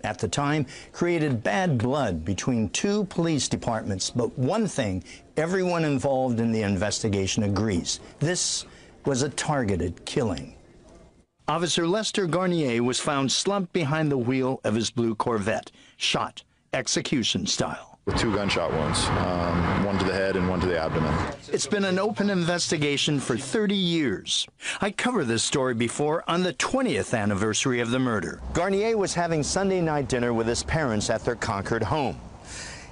at the time, created bad blood between two police departments. But one thing everyone involved in the investigation agrees: this was a targeted killing. Officer Lester Garnier was found slumped behind the wheel of his blue Corvette, shot execution style. With 2 gunshot wounds, one to the head and one to the abdomen. It's been an open investigation for 30 years. I covered this story before on the 20th anniversary of the murder. Garnier was having Sunday night dinner with his parents at their Concord home.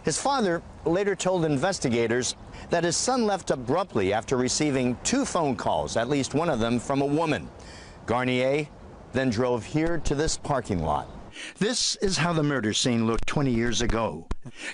His father later told investigators that his son left abruptly after receiving 2 phone calls, at least one of them from a woman. Garnier then drove here to this parking lot. This is how the murder scene looked 20 years ago.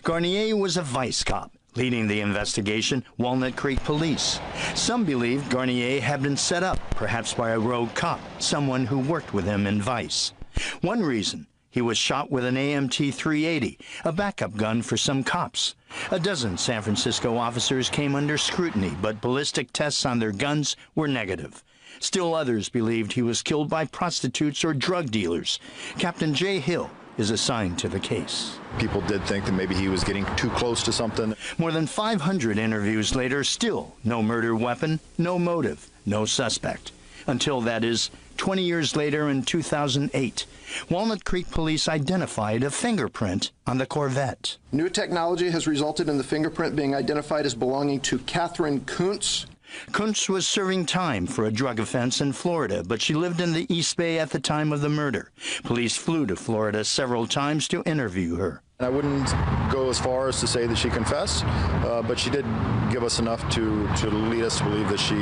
Garnier was a vice cop, leading the investigation, Walnut Creek Police. Some believe Garnier had been set up, perhaps by a rogue cop, someone who worked with him in vice. One reason: he was shot with an AMT-380, a backup gun for some cops. A dozen San Francisco officers came under scrutiny, but ballistic tests on their guns were negative. Still others believed he was killed by prostitutes or drug dealers. Captain Jay Hill is assigned to the case. People did think that maybe he was getting too close to something. More than 500 interviews later, still no murder weapon, no motive, no suspect. Until, that is, 20 years later in 2008, Walnut Creek Police identified a fingerprint on the Corvette. New technology has resulted in the fingerprint being identified as belonging to Catherine Kuntz. Kuntz was serving time for a drug offense in Florida, but she lived in the East Bay at the time of the murder. Police flew to Florida several times to interview her. I wouldn't go as far as to say that she confessed, but she did give us enough to lead us to believe that she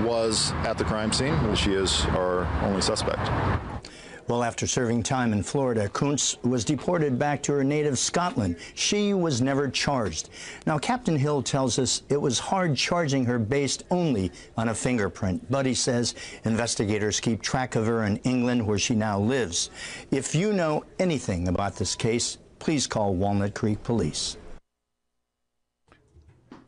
was at the crime scene, and she is our only suspect. Well, after serving time in Florida, Kuntz was deported back to her native Scotland. She was never charged. Now, Captain Hill tells us it was hard charging her based only on a fingerprint, but he says investigators keep track of her in England, where she now lives. If you know anything about this case, please call Walnut Creek Police.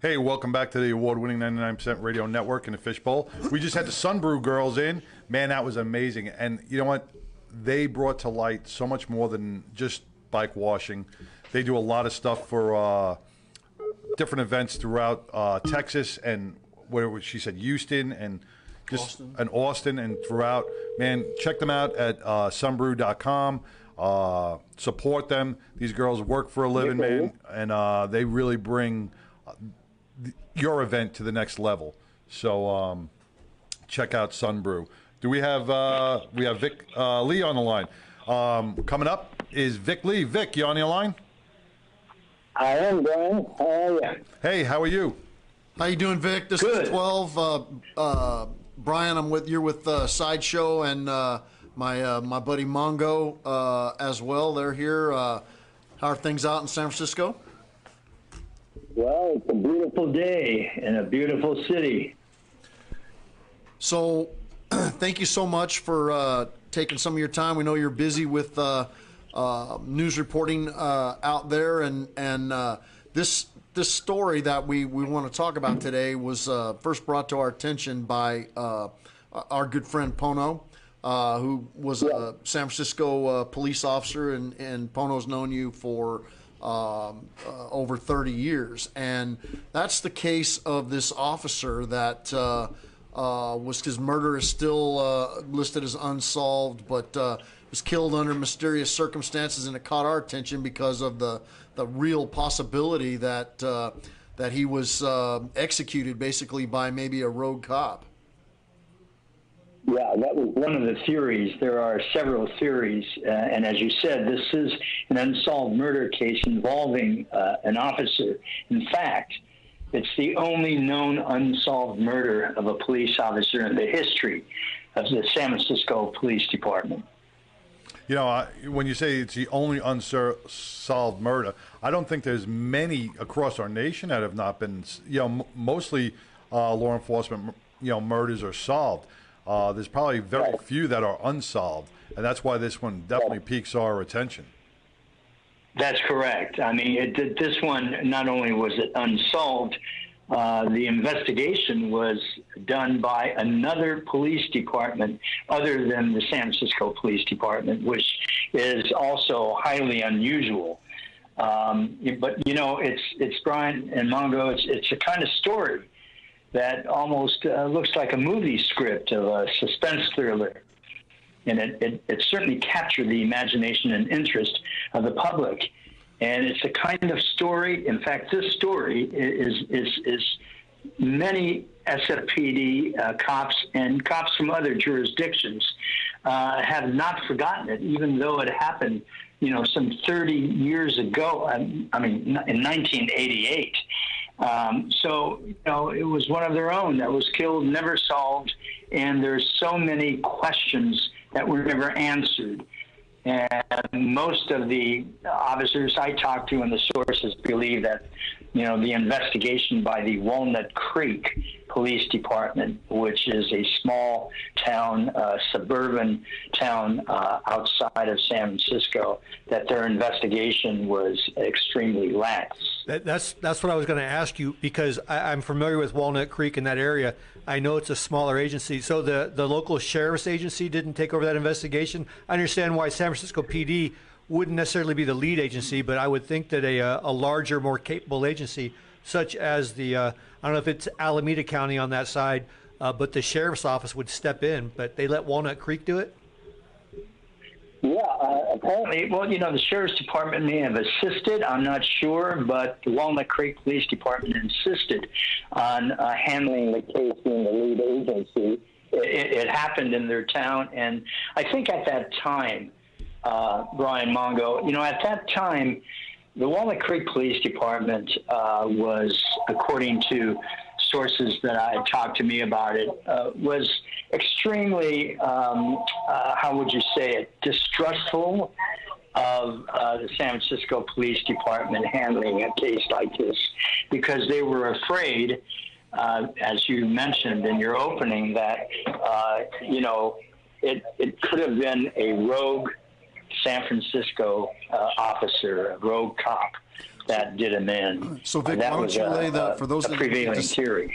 Hey, welcome back to the award-winning 99% Radio Network in the Fishbowl. We just had the Sunbrew girls in. Man, that was amazing. And you know what? They brought to light so much more than just bike washing. They do a lot of stuff for different events throughout Texas and where she said Houston and just Austin and throughout. Man, check them out at sunbrew.com. Support them. These girls work for a living, man, and they really bring your event to the next level. So check out Sunbrew. Do we have Vic Lee on the line? Coming up is Vic Lee. Vic, you on the line? I am, Brian. How are you? Hey, how are you? How you doing, Vic? This is 12. Brian, you're with Sideshow and my buddy Mongo as well. They're here. How are things out in San Francisco? Well, it's a beautiful day in a beautiful city. So, thank you so much for taking some of your time. We know you're busy with news reporting out there, and this story that we want to talk about today was first brought to our attention by our good friend Pono, who was a San Francisco police officer, and Pono's known you for over 30 years, and that's the case of this officer that his murder is still listed as unsolved, but was killed under mysterious circumstances, and it caught our attention because of the real possibility that he was executed basically by maybe a rogue cop. Yeah, that was one of the theories. There are several theories, and as you said, this is an unsolved murder case involving an officer. In fact, it's the only known unsolved murder of a police officer in the history of the San Francisco Police Department. You know, when you say it's the only unsolved murder, I don't think there's many across our nation that have not been, mostly law enforcement, murders are solved. There's probably very few that are unsolved, and that's why this one definitely piques our attention. That's correct. I mean, this one, not only was it unsolved, the investigation was done by another police department other than the San Francisco Police Department, which is also highly unusual. But, you know, it's Brian and Mongo, it's a kind of story that almost looks like a movie script of a suspense thriller. And it certainly captured the imagination and interest of the public. And it's a kind of story. In fact, this story is many SFPD cops and cops from other jurisdictions have not forgotten it, even though it happened, you know, some 30 years ago. I mean, in 1988. So, you know, it was one of their own that was killed, never solved, and there's so many questions that were never answered. And most of the officers I talked to and the sources believe that, you know, the investigation by the Walnut Creek Police Department, which is a small town, suburban town outside of San Francisco, that their investigation was extremely lax. That's what I was going to ask you, because I'm familiar with Walnut Creek in that area. I know it's a smaller agency. So the local sheriff's agency didn't take over that investigation. I understand why San Francisco PD wouldn't necessarily be the lead agency, but I would think that a larger, more capable agency, such as the, I don't know if it's Alameda County on that side, but the sheriff's office would step in. But they let Walnut Creek do it? Yeah, apparently, well, you know, the sheriff's department may have assisted, I'm not sure, but the Walnut Creek Police Department insisted on handling the case being the lead agency. It happened in their town, and I think at that time, Brian Mongo, you know, at that time, the Walnut Creek Police Department was, according to sources that I talked to me about it, was extremely, how would you say it, distrustful of the San Francisco Police Department handling a case like this, because they were afraid, as you mentioned in your opening, that, you know, it could have been a rogue San Francisco officer, a rogue cop, that did him in. So, Vic, why don't you lay for those that prevailing theory.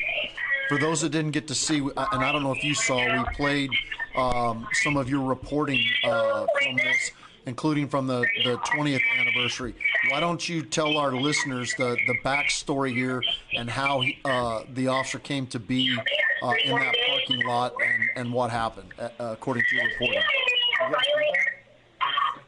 For those that didn't get to see, and I don't know if you saw, we played some of your reporting from this, including from the 20th anniversary. Why don't you tell our listeners the backstory here and how the officer came to be in that parking lot and what happened, according to your reporting?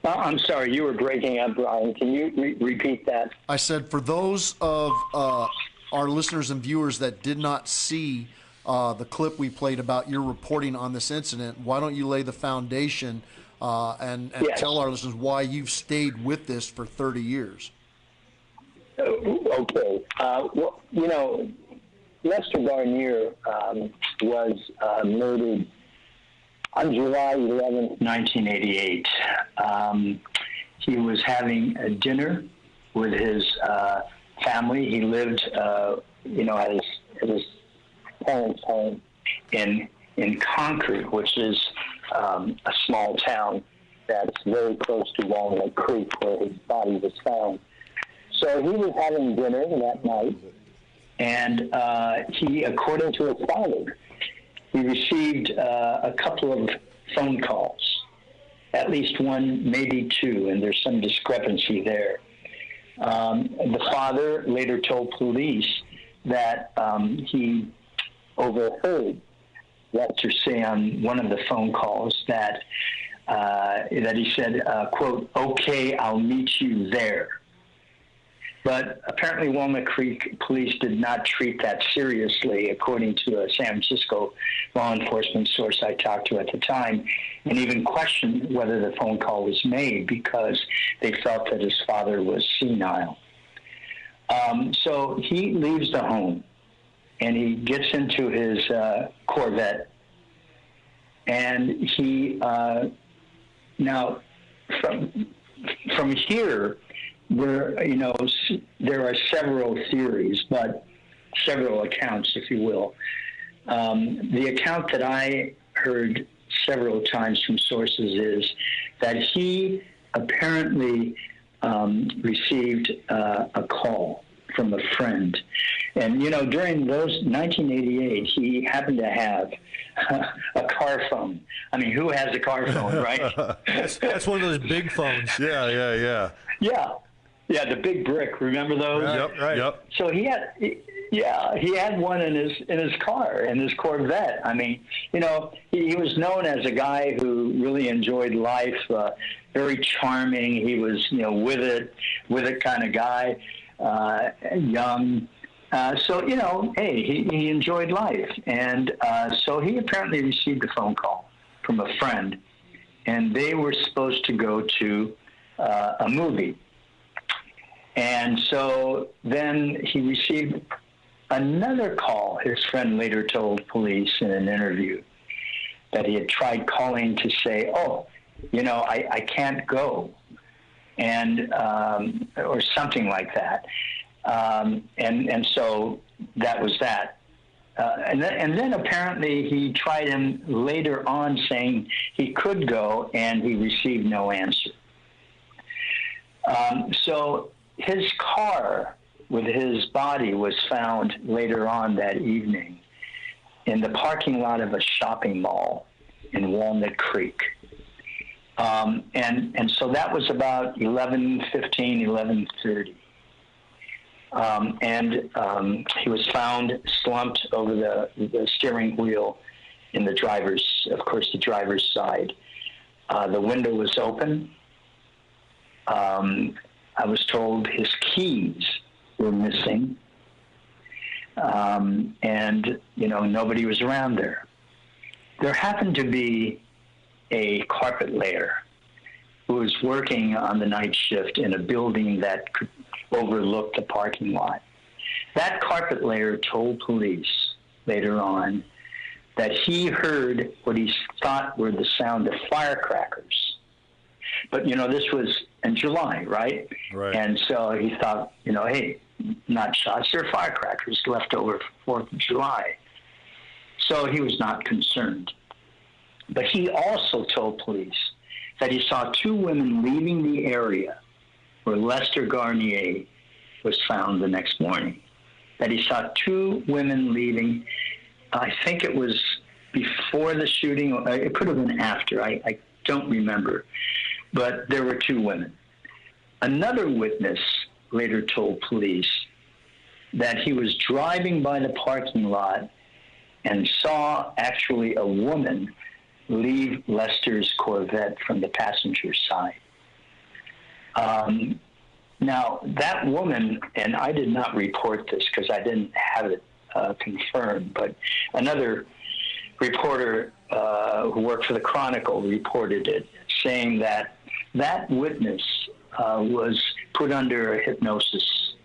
I'm sorry, you were breaking up, Brian. Can you repeat that? I said, for those of our listeners and viewers that did not see the clip we played about your reporting on this incident, why don't you lay the foundation and yes. tell our listeners why you've stayed with this for 30 years? Okay. Well, you know, Lester Garnier was murdered on July 11th, 1988. He was having a dinner with his family. He lived, you know, at his parents' home in Concord, which is a small town that's very close to Walnut Creek, where his body was found. So he was having dinner that night, and he, according to his father, he received a couple of phone calls, at least one, maybe two, and there's some discrepancy there. The father later told police that he overheard Lester say on one of the phone calls that he said, quote, "Okay, I'll meet you there." But apparently Walnut Creek police did not treat that seriously, according to a San Francisco law enforcement source I talked to at the time, and even questioned whether the phone call was made because they felt that his father was senile. So he leaves the home, and he gets into his Corvette, and he, now from here, you know, there are several theories, but several accounts, if you will. The account that I heard several times from sources is that he apparently received a call from a friend. And, you know, during those 1988, he happened to have a car phone. I mean, who has a car phone, right? That's one of those big phones. Yeah. Yeah, the big brick. Remember those? Yep, right. Yep. So he had one in his car, in his Corvette. I mean, you know, he was known as a guy who really enjoyed life, very charming. He was, you know, with it kind of guy, young. So, you know, hey, he enjoyed life. And so he apparently received a phone call from a friend, and they were supposed to go to a movie. And so then he received another call. His friend later told police in an interview that he had tried calling to say, oh, you know, I can't go, and or something like that. And so that was that. And then apparently he tried him later on saying he could go, and he received no answer. So his car with his body was found later on that evening in the parking lot of a shopping mall in Walnut Creek. And so that was about 11:15, 11:30. And he was found slumped over the steering wheel in the driver's side. The window was open. I was told his keys were missing. And, you know, nobody was around there. There happened to be a carpet layer who was working on the night shift in a building that could overlook the parking lot. That carpet layer told police later on that he heard what he thought were the sound of firecrackers. But, you know, this was in July, right? Right. And so he thought, you know, hey, not shots, they're firecrackers left over for 4th of July. So he was not concerned. But he also told police that he saw 2 women leaving the area where Lester Garnier was found the next morning. That he saw 2 women leaving. I think it was before the shooting, or it could have been after. I don't remember. But there were 2 women. Another witness later told police that he was driving by the parking lot and saw actually a woman leave Lester's Corvette from the passenger side. Now, that woman, and I did not report this because I didn't have it confirmed, but another reporter who worked for the Chronicle reported it, saying that that witness was put under hypnosis,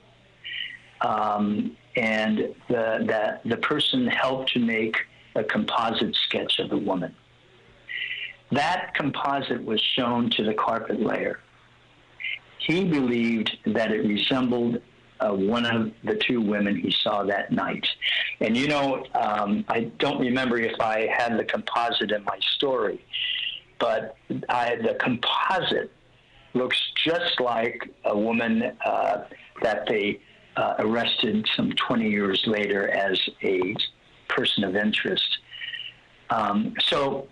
and the person helped to make a composite sketch of the woman. That composite was shown to the carpet layer. He believed that it resembled one of the 2 women he saw that night. And, you know, I don't remember if I had the composite in my story, but the composite looks just like a woman that they arrested some 20 years later as a person of interest. So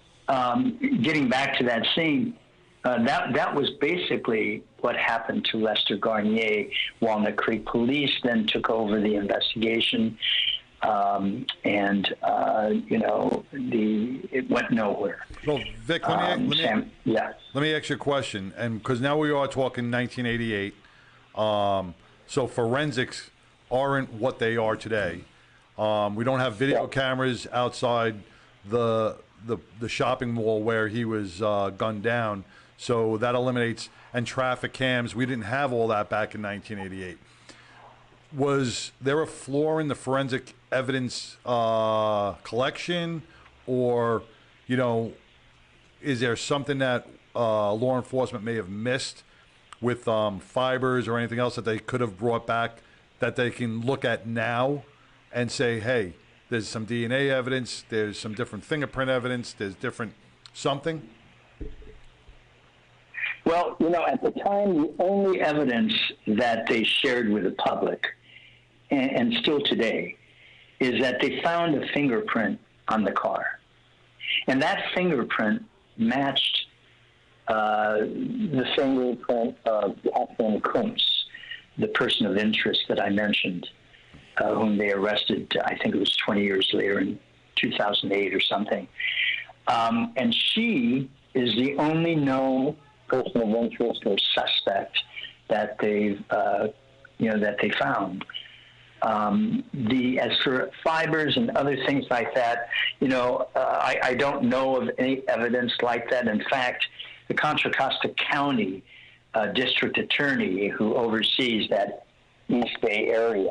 getting back to that scene, that was basically what happened to Lester Garnier. Walnut Creek Police then took over the investigation, and you know, it went nowhere. Well, Vic, let me ask you a question, and because now we are talking 1988, so forensics aren't what they are today. We don't have video cameras outside the shopping mall where he was gunned down, so that eliminates, and traffic cams. We didn't have all that back in 1988. Was there a flaw in the forensic evidence collection, or, you know, is there something that law enforcement may have missed with fibers or anything else that they could have brought back that they can look at now and say, hey, there's some DNA evidence, there's some different fingerprint evidence, there's different something? Well, you know, at the time, the only evidence that they shared with the public and still today, is that they found a fingerprint on the car. And that fingerprint matched the fingerprint of Catherine Kuntz, the person of interest that I mentioned, whom they arrested, I think it was 20 years later in 2008 or something. And she is the only known person of interest or suspect that they've, that they found. As for fibers and other things like that, I don't know of any evidence like that. In fact, the Contra Costa County district attorney who oversees that East Bay area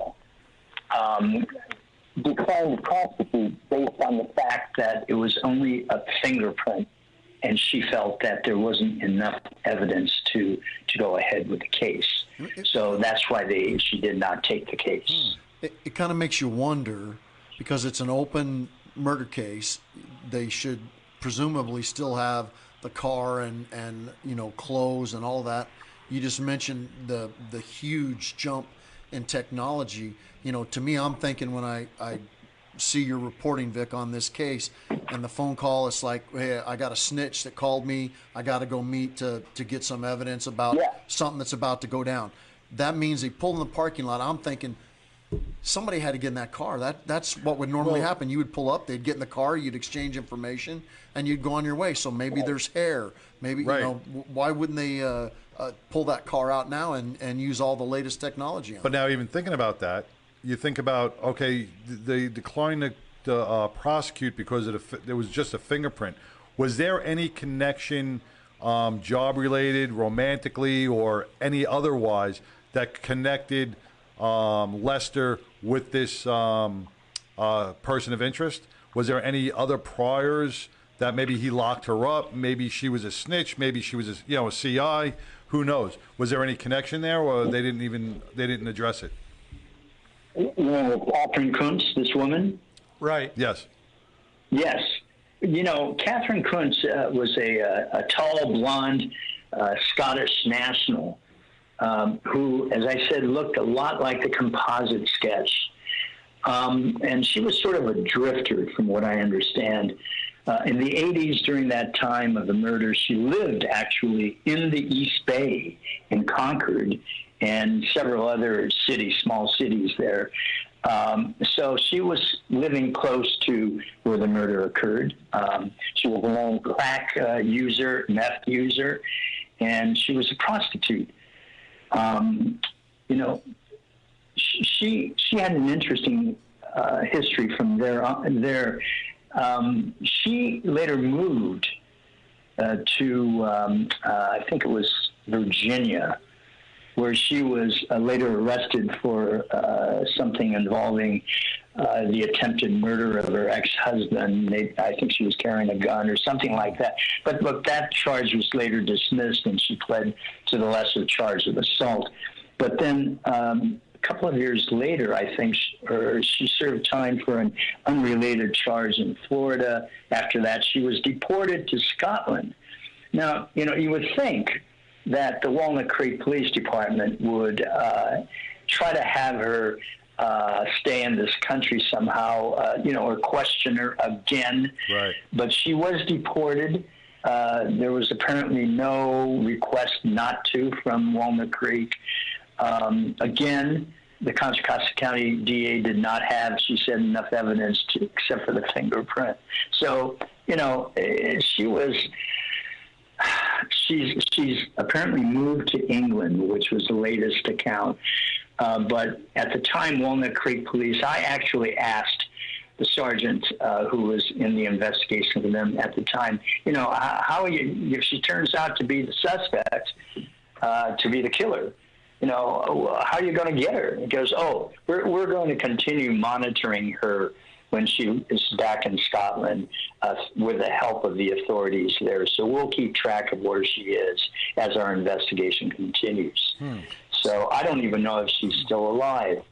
declined to prosecute based on the fact that it was only a fingerprint, and she felt that there wasn't enough evidence to go ahead with the case. So that's why she did not take the case. It kind of makes you wonder, because it's an open murder case, they should presumably still have the car and clothes and all that. You just mentioned the huge jump in technology. To me, I'm thinking when I see your reporting, Vic, on this case, and the phone call, it's like, hey, I got a snitch that called me. I got to go meet to get some evidence about something that's about to go down. That means they pulled in the parking lot. I'm thinking somebody had to get in that car. That's what would normally happen. You would pull up, they'd get in the car, you'd exchange information, and you'd go on your way. So maybe there's hair. Maybe, why wouldn't they pull that car out now and use all the latest technology on it? But now, even thinking about that, you think about, okay, they declined to prosecute because there was just a fingerprint. Was there any connection, job-related, romantically, or any otherwise, that connected Lester with this person of interest? Was there any other priors that maybe he locked her up? Maybe she was a snitch. Maybe she was a CI. Who knows? Was there any connection there, or they didn't address it? Catherine Kuntz, this woman? Right. Yes. Yes. Catherine Kuntz was a tall, blonde Scottish national who, as I said, looked a lot like the composite sketch. And she was sort of a drifter, from what I understand. In the 80s, during that time of the murder, she lived actually in the East Bay in Concord and several other cities, small cities there. So she was living close to where the murder occurred. She was a known crack user, meth user, and she was a prostitute. She had an interesting history from there. She later moved to, I think it was Virginia, where she was later arrested for something involving the attempted murder of her ex-husband. I think she was carrying a gun or something like that. But look, that charge was later dismissed, and she pled to the lesser charge of assault. But then a couple of years later, I think she served time for an unrelated charge in Florida. After that, she was deported to Scotland. Now, you would think that the Walnut Creek Police Department would try to have her stay in this country somehow, or question her again. Right. But she was deported. There was apparently no request not to from Walnut Creek. Again, the Contra Costa County DA did not have, she said, enough evidence except for the fingerprint. So, she's apparently moved to England, which was the latest account. But at the time, Walnut Creek Police, I actually asked the sergeant who was in the investigation with them at the time, how are you, if she turns out to be the suspect, to be the killer, how are you going to get her? He goes, we're going to continue monitoring her when she is back in Scotland with the help of the authorities there. So we'll keep track of where she is as our investigation continues. So I don't even know if she's still alive.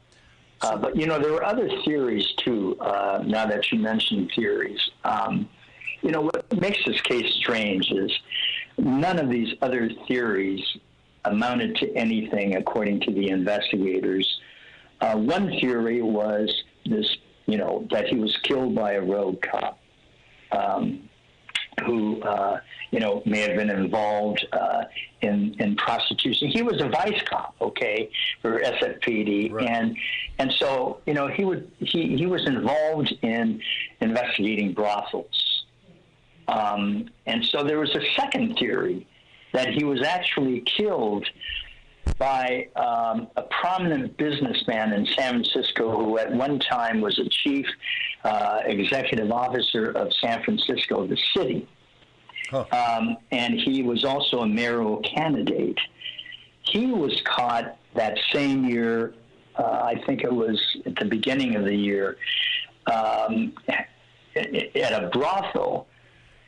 But, there were other theories, too, now that you mentioned theories. What makes this case strange is none of these other theories amounted to anything, according to the investigators. One theory was this, that he was killed by a rogue cop who, may have been involved in prostitution. He was a vice cop, okay, for SFPD, right. and so he was involved in investigating brothels, and so there was a second theory that he was actually killed by a prominent businessman in San Francisco who at one time was a chief executive officer of San Francisco, the city. Huh. And he was also a mayoral candidate. He was caught that same year, I think it was at the beginning of the year, at a brothel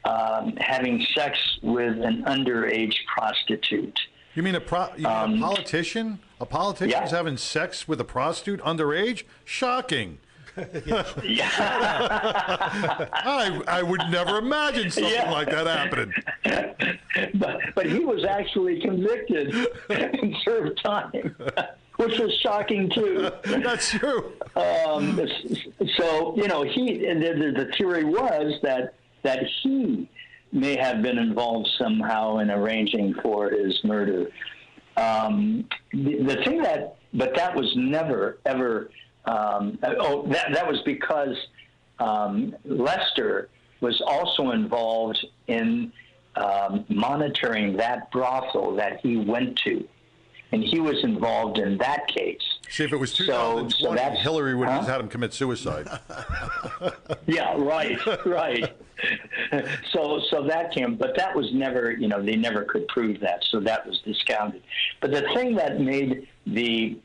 having sex with an underage prostitute. You mean a politician? A politician is having sex with a prostitute underage? Shocking. I would never imagine something like that happening. But he was actually convicted and served time, which was shocking too. That's true. So the theory was that he may have been involved somehow in arranging for his murder. The thing but that was never ever. That was because Lester was also involved in monitoring that brothel that he went to, and he was involved in that case. See, if it was 2020, Hillary would have had him commit suicide. Yeah, right. So that came, but that was never, they never could prove that, so that was discounted. But the thing that made the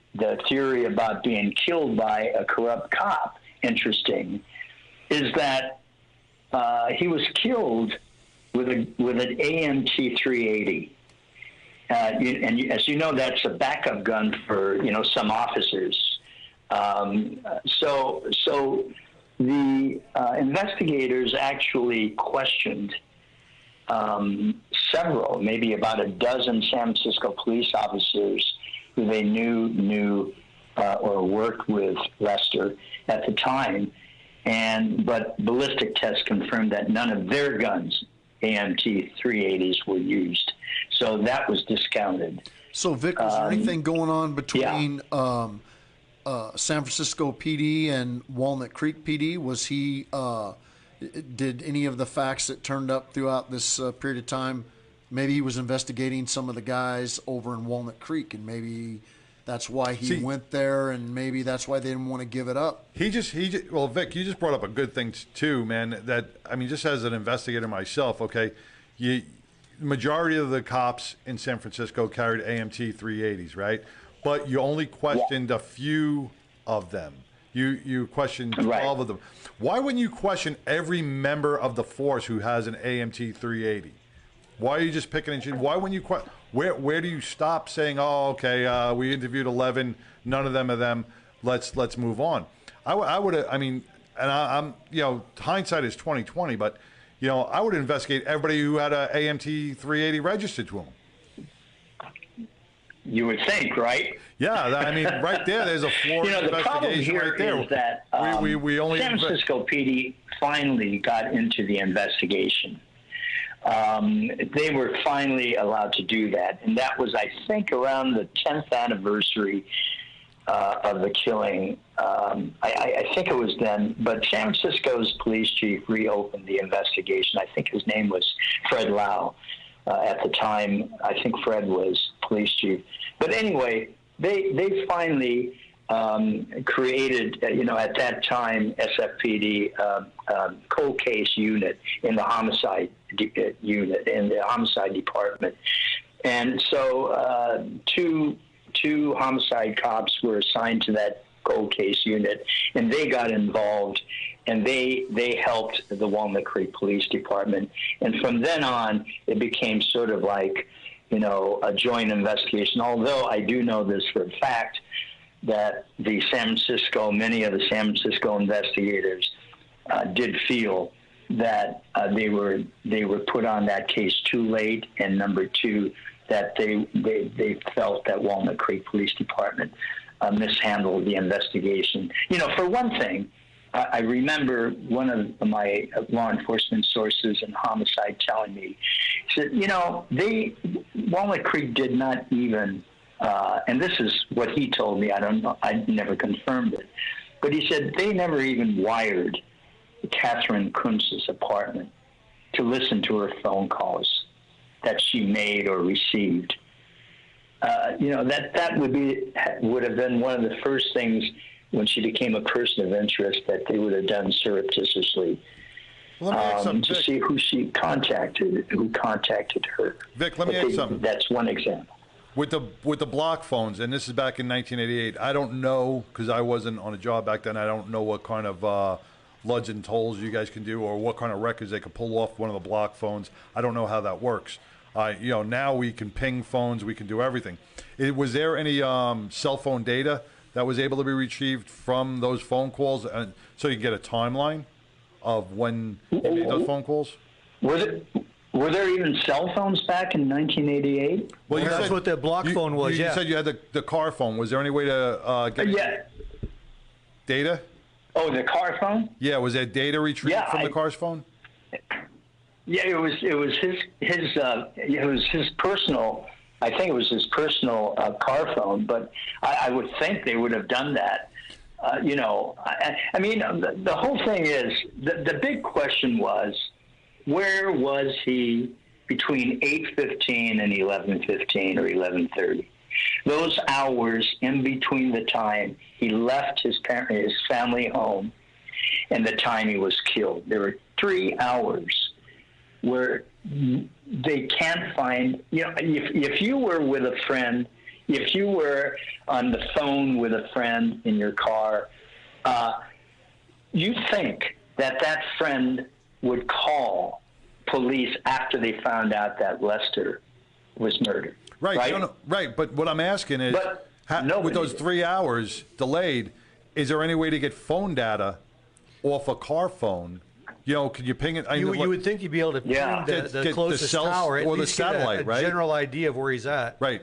theory about being killed by a corrupt cop interesting is that he was killed with an AMT 380. And as you know, that's a backup gun for some officers. So the investigators actually questioned several, maybe about a dozen San Francisco police officers who they knew or worked with Lester at the time, but ballistic tests confirmed that none of their guns, AMT 380s, were used. So that was discounted. So, Vic, was there anything going on between San Francisco PD and Walnut Creek PD? Was he? Did any of the facts that turned up throughout this period of time? Maybe he was investigating some of the guys over in Walnut Creek, and maybe that's why he went there, and maybe that's why they didn't want to give it up. Well, Vic, you just brought up a good thing too, man. Just as an investigator myself, okay, the majority of the cops in San Francisco carried AMT 380s, right? But you only questioned a few of them. You questioned 12 of them. Why wouldn't you question every member of the force who has an AMT 380? Why are you just picking and choosing? Why wouldn't you where do you stop saying, oh, okay, we interviewed 11, none of them are them, let's move on? I would and I'm hindsight is 20/20, but I would investigate everybody who had a AMT 380 registered to them. You would think, right? Yeah, right there's a floor investigation right there. The problem here is that we only San Francisco PD finally got into the investigation. They were finally allowed to do that, and that was, I think, around the 10th anniversary of the killing. I think it was then, but San Francisco's police chief reopened the investigation. I think his name was Fred Lau. At the time, I think Fred was police chief. But anyway, they finally created, at that time, SFPD cold case unit in the homicide unit in the homicide department, and so two homicide cops were assigned to that cold case unit, and they got involved, and they helped the Walnut Creek Police Department, and from then on, it became sort of like, a joint investigation. Although I do know this for a fact, that many of the San Francisco investigators did feel that they were put on that case too late, and number two, that they felt that Walnut Creek Police Department mishandled the investigation. You know, for one thing, I remember one of my law enforcement sources in homicide telling me, he said, you know, Walnut Creek did not even, and this is what he told me, I don't know, I never confirmed it, but he said they never even wired Catherine Kuntz's apartment to listen to her phone calls that she made or received. You know, that would have been one of the first things when she became a person of interest that they would have done surreptitiously to see who contacted her. Vic, let me ask you something. That's one example. With the block phones, and this is back in 1988. I don't know, because I wasn't on a job back then. I don't know what kind of luds and tolls you guys can do, or what kind of records they could pull off one of the block phones. I don't know how that works. You know, now we can ping phones, we can do everything. Was there any cell phone data that was able to be retrieved from those phone calls, so you can get a timeline of when you made those phone calls? Were there even cell phones back in 1988? Well, that's what the block phone was. You said you had the car phone. Was there any way to get data? Oh, the car phone? Yeah, was there data retrieved from the car's phone? Yeah, it was his personal. I think it was his personal car phone, but I would think they would have done that. You know, I mean, the whole thing is the big question was, where was he between 8:15 and 11:15 or 11:30? Those hours in between the time he left his family home and the time he was killed. There were 3 hours where they can't find, you know, if you were with a friend, if you were on the phone with a friend in your car, you think that friend would call police after they found out that Lester was murdered. Right, right? Right. But what I'm asking is, with those 3 hours delayed, is there any way to get phone data off a car phone? You know, could you ping it? You would think you'd be able to ping the closest tower, at or the least satellite, get a right? General idea of where he's at. Right.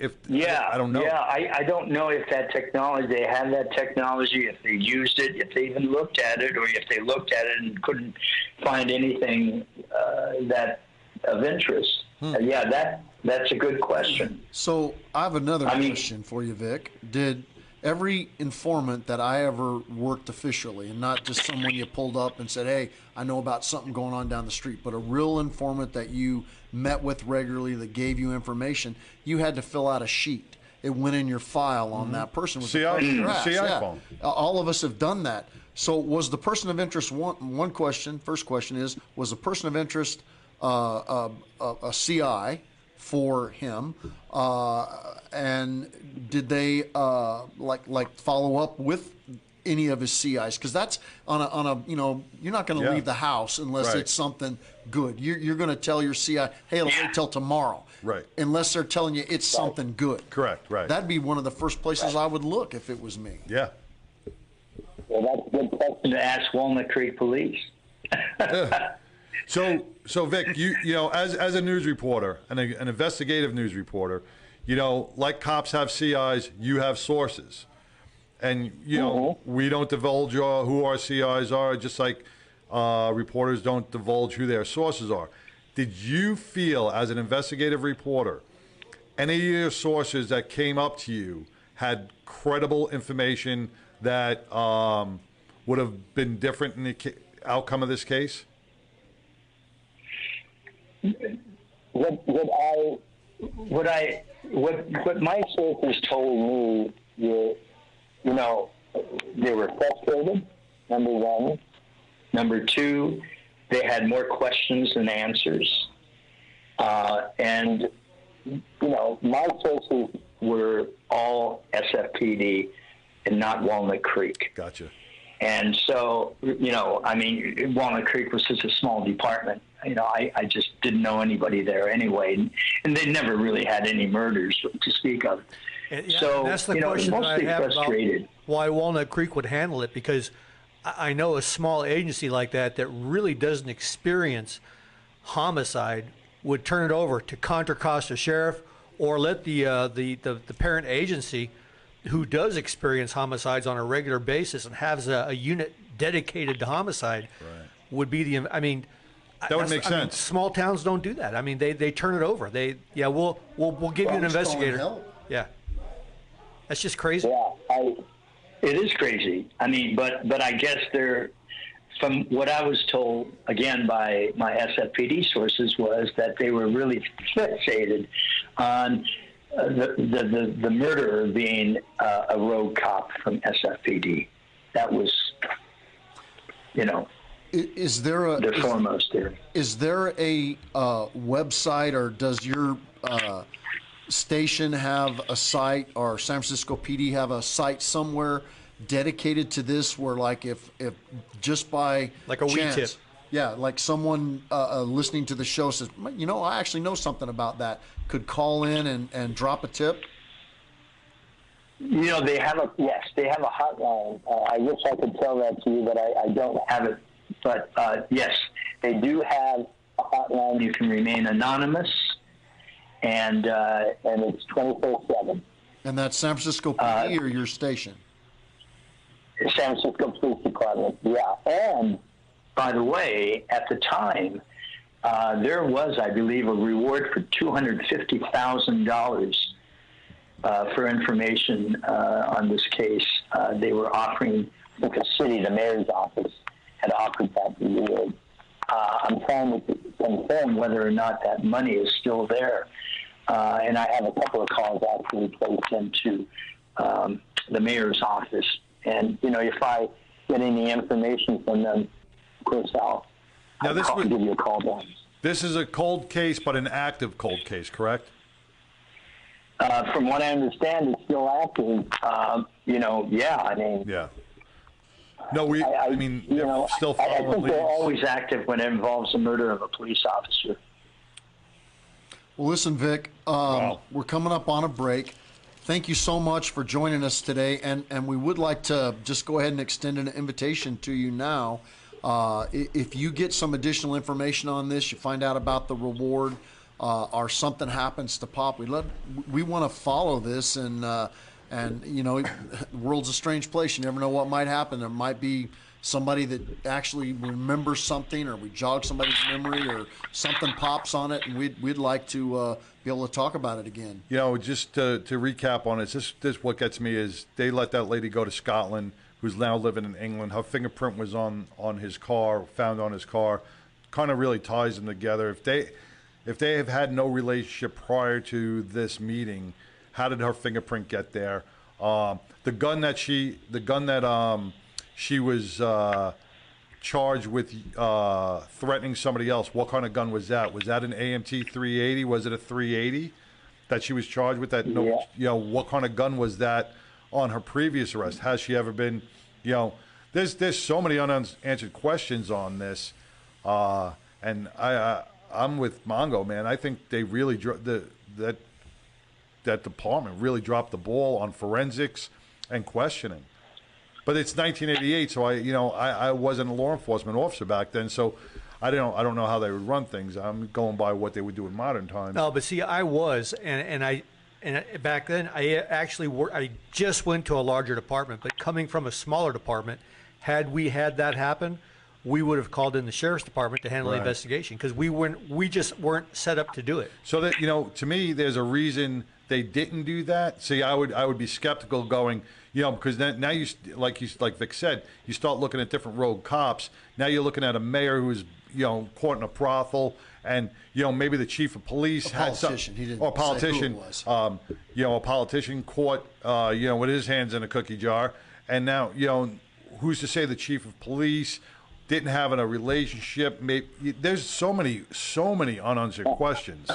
I don't know. Yeah, I don't know if that technology, they had that technology, if they used it, if they even looked at it, or if they looked at it and couldn't find anything that of interest. That's a good question. So I have another question for you, Vic. Did every informant that I ever worked officially, and not just someone you pulled up and said, hey, I know about something going on down the street, but a real informant that you met with regularly that gave you information, you had to fill out a sheet. It went in your file on that person. With CI phone. All of us have done that. So was the person of interest, first question is, was the person of interest a CI for him, and did they like follow up with any of his CIs? Because that's on a you know, you're not going to leave the house unless it's something good. You're going to tell your CI, hey, it'll wait till tomorrow, right? Unless they're telling you it's something good. Correct. Right. That'd be one of the first places I would look if it was me. Yeah. Well, that's a good question to ask Walnut Creek Police. So Vic, you know, as a news reporter, an investigative news reporter, you know, like cops have CIs, you have sources, and you know, we don't divulge who our CIs are, just like reporters don't divulge who their sources are. Did you feel, as an investigative reporter, any of your sources that came up to you had credible information that would have been different in the outcome of this case? What my sources told me were, you know, they were frustrated, number one. Number two, they had more questions than answers. And, you know, my sources were all SFPD and not Walnut Creek. Gotcha. And so, you know, I mean, Walnut Creek was such a small department. You know, I just didn't know anybody there anyway. And they never really had any murders to speak of. So, that's the you know, question mostly I have frustrated. about why Walnut Creek would handle it, because I know a small agency like that really doesn't experience homicide would turn it over to Contra Costa Sheriff, or let the parent agency who does experience homicides on a regular basis and has a unit dedicated to homicide would be the. I mean, that would make sense. I mean, small towns don't do that. I mean, they turn it over. We'll give you an investigator. Yeah, that's just crazy. Yeah, it is crazy. I mean, but I guess from what I was told, again, by my SFPD sources, was that they were really fixated on the murderer being a rogue cop from SFPD. That was, Is there the foremost there. Is there a website, or does your station have a site, or San Francisco PD have a site somewhere dedicated to this, where like if just by like a chance, wee tip, like someone listening to the show says, I actually know something about that, could call in and drop a tip? They have a hotline. I wish I could tell that to you, but I don't have it. But yes, they do have a hotline. You can remain anonymous, and it's 24/7. And that's San Francisco PD or your station? San Francisco Police Department, yeah. And, by the way, at the time, there was, I believe, a reward for $250,000 for information on this case. They were offering, I think the mayor's office had offered that reward. I'm trying to confirm whether or not that money is still there. And I have a couple of calls actually placed into the mayor's office. And, if I get any information from them, of course, I'll give you a call back. This is a cold case, but an active cold case, correct? From what I understand, it's still active. Yeah. No, still I following think leads. they're always active when it involves the murder of a police officer. Well, listen, Vic, we're coming up on a break. Thank you so much for joining us today, and we would like to just go ahead and extend an invitation to you now. If you get some additional information on this, you find out about the reward, or something happens to pop, we want to follow this, and the world's a strange place. You never know what might happen. There might be somebody that actually remembers something, or we jog somebody's memory, or something pops on it, and we'd like to be able to talk about it again. Just to recap on it, this what gets me is they let that lady go to Scotland, who's now living in England. Her fingerprint was on his car, found on his car. Kind of really ties them together. If they have had no relationship prior to this meeting, how did her fingerprint get there? The gun that she was charged with threatening somebody else. What kind of gun was that? Was that an AMT 380? Was it a 380 that she was charged with? That what kind of gun was that on her previous arrest? Has she ever been? There's so many unanswered questions on this, and I'm with Mongo, man. I think they really that department really dropped the ball on forensics and questioning. But it's 1988, so I wasn't a law enforcement officer back then, so I don't know how they would run things. I'm going by what they would do in modern times. No, but see, I was, and back then I just went to a larger department, but coming from a smaller department, had we had that happen, we would have called in the sheriff's department to handle the investigation, because we just weren't set up to do it. So that to me, there's a reason they didn't do that. See, I would be skeptical going, because now like Vic said, you start looking at different rogue cops. Now you're looking at a mayor who's caught in a brothel, and maybe the chief of police had some, or a politician, a politician caught with his hands in a cookie jar, and now who's to say the chief of police didn't have a relationship? Maybe there's so many unanswered questions.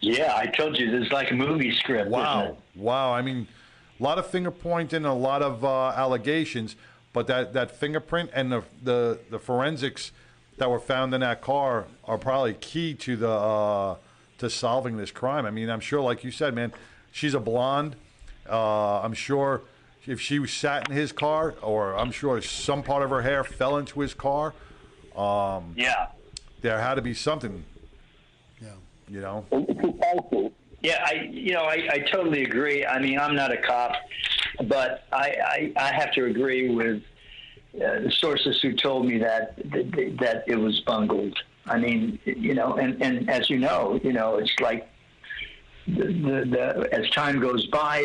Yeah, I told you, there's like a movie script. Wow. I mean, a lot of finger pointing, a lot of allegations, but that fingerprint and the forensics that were found in that car are probably key to to solving this crime. I mean, I'm sure, like you said, man, she's a blonde. I'm sure if she sat in his car, or I'm sure some part of her hair fell into his car. There had to be something. Yeah. Precisely. Yeah, I totally agree. I mean, I'm not a cop, but I have to agree with the sources who told me that it was bungled. I mean, and as you know, it's like as time goes by,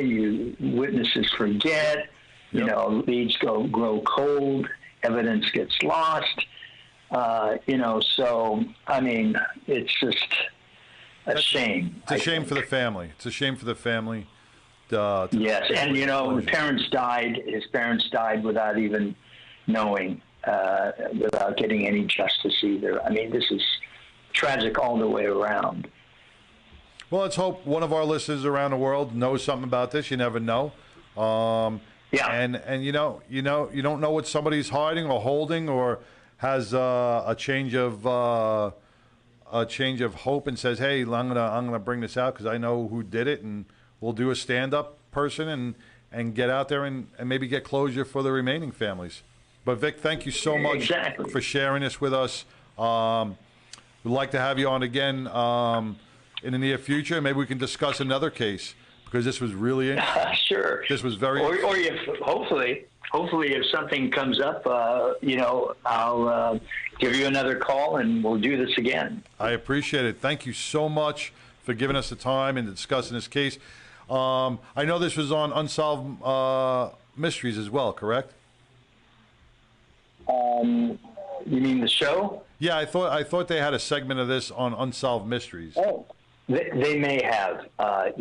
witnesses forget, leads grow cold, evidence gets lost, so, I mean, it's just a shame. It's a shame for the family. It's a shame for the family. Yes, and, his parents died without even knowing, without getting any justice either. I mean, this is tragic all the way around. Well, let's hope one of our listeners around the world knows something about this. You never know. Yeah. And you don't know what somebody's hiding or holding, or has a change of hope and says, "Hey, I'm gonna bring this out because I know who did it, and we'll do a stand-up person and get out there and maybe get closure for the remaining families." But Vic, thank you so much for sharing this with us. We'd like to have you on again in the near future. Maybe we can discuss another case, because this was really interesting. Sure. This was very. Or if hopefully if something comes up, I'll give you another call and we'll do this again. I appreciate it. Thank you so much for giving us the time and discussing this case. I know this was on Unsolved Mysteries as well, correct? You mean the show? Yeah, I thought they had a segment of this on Unsolved Mysteries. Oh, they may have. I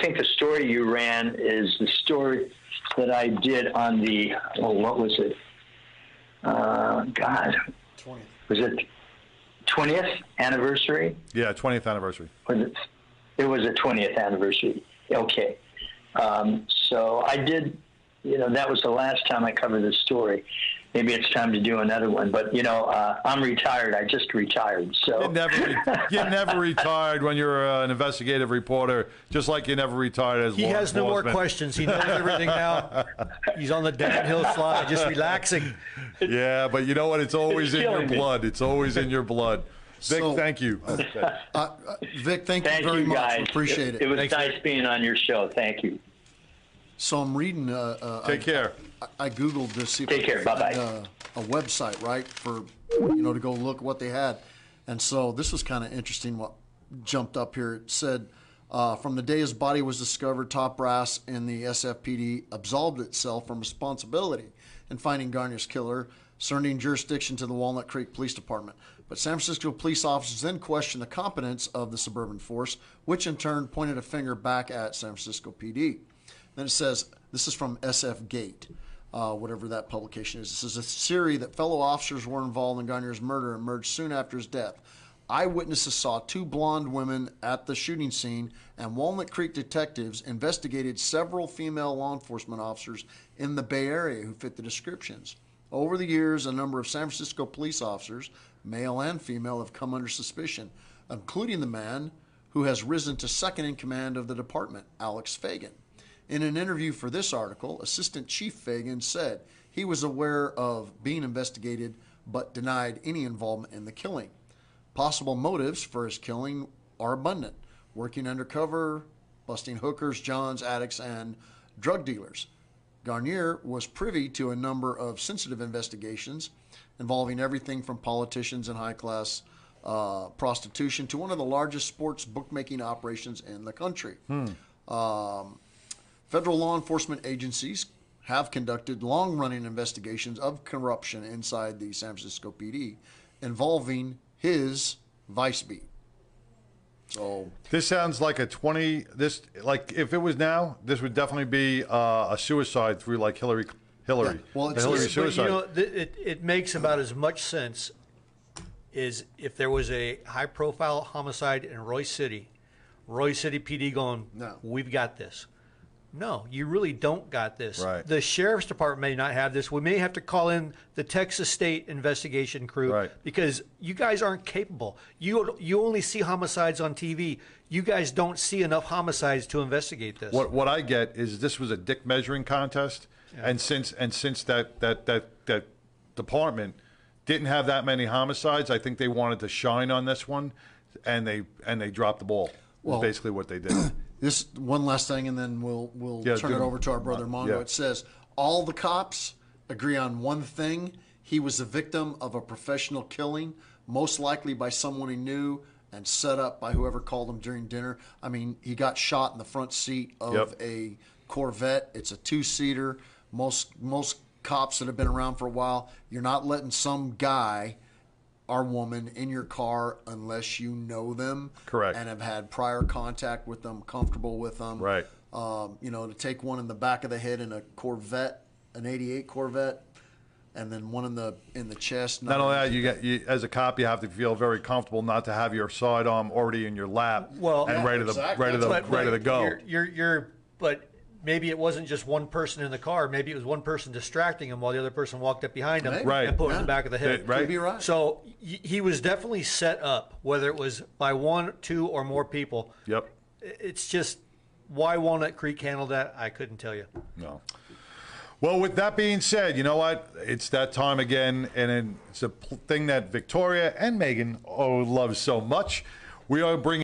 think the story you ran is the story that I did on the, what was it? God. 20th. Was it 20th anniversary? Yeah, 20th anniversary. It was a 20th anniversary. Okay. So I did, that was the last time I covered this story. Maybe it's time to do another one. But, I'm retired. I just retired. So You never retired when you're an investigative reporter, just like you never retired as He has no more questions. He knows everything now. He's on the downhill slide, just relaxing. Yeah, but you know what? It's always in your blood. It's always in your blood. Vic, thank you. Vic, thank you very much. Guys. Appreciate it. It was nice being on your show. Thank you. So I'm reading. Take care. I Googled this. See if Take care. Bye-bye. A website, right, for to go look what they had, and so this was kind of interesting. What jumped up here? It said, from the day his body was discovered, top brass in the SFPD absolved itself from responsibility in finding Garnier's killer, surrendering jurisdiction to the Walnut Creek Police Department. But San Francisco police officers then questioned the competence of the suburban force, which in turn pointed a finger back at San Francisco PD. Then it says, this is from SF Gate, whatever that publication is. This is a theory that fellow officers were involved in Garnier's murder emerged soon after his death. Eyewitnesses saw two blonde women at the shooting scene, and Walnut Creek detectives investigated several female law enforcement officers in the Bay Area who fit the descriptions. Over the years, a number of San Francisco police officers, male and female, have come under suspicion, including the man who has risen to second in command of the department, Alex Fagan. In an interview for this article, Assistant Chief Fagan said he was aware of being investigated but denied any involvement in the killing. Possible motives for his killing are abundant: working undercover, busting hookers, johns, addicts, and drug dealers. Garnier was privy to a number of sensitive investigations involving everything from politicians and high-class prostitution to one of the largest sports bookmaking operations in the country. Federal law enforcement agencies have conducted long-running investigations of corruption inside the San Francisco PD involving his vice beat. So this sounds like if it was now, this would definitely be a suicide through like Hillary. Yeah. Well, it's Hillary suicide. But, it makes about as much sense as if there was a high-profile homicide in Roy City PD going, no, we've got this. No, you really don't got this. Right. The sheriff's department may not have this. We may have to call in the Texas State investigation crew, right, because you guys aren't capable. You only see homicides on TV. You guys don't see enough homicides to investigate this. What I get is this was a dick measuring contest, yeah, and since that department didn't have that many homicides, I think they wanted to shine on this one. and they dropped the ball. Well, Is basically what they did. This one last thing, and then we'll turn it over to our brother Mongo. Yeah. It says all the cops agree on one thing: he was the victim of a professional killing, most likely by someone he knew and set up by whoever called him during dinner. I mean, he got shot in the front seat of a Corvette. It's a two-seater. Most cops that have been around for a while, you're not letting some guy or woman in your car unless you know them. Correct. And have had prior contact with them, comfortable with them. Right. To take one in the back of the head in a Corvette, an '88 Corvette, and then one in the chest. Not only that, you as a cop, you have to feel very comfortable not to have your sidearm already in your lap and ready to go. But maybe it wasn't just one person in the car. Maybe it was one person distracting him while the other person walked up behind him and put him in the back of the head. Could be right. So he was definitely set up, whether it was by one, two, or more people. Yep. It's just why Walnut Creek handled that, I couldn't tell you. No. Well, with that being said, you know what? It's that time again, and it's a thing that Victoria and Megan love so much. We are bringing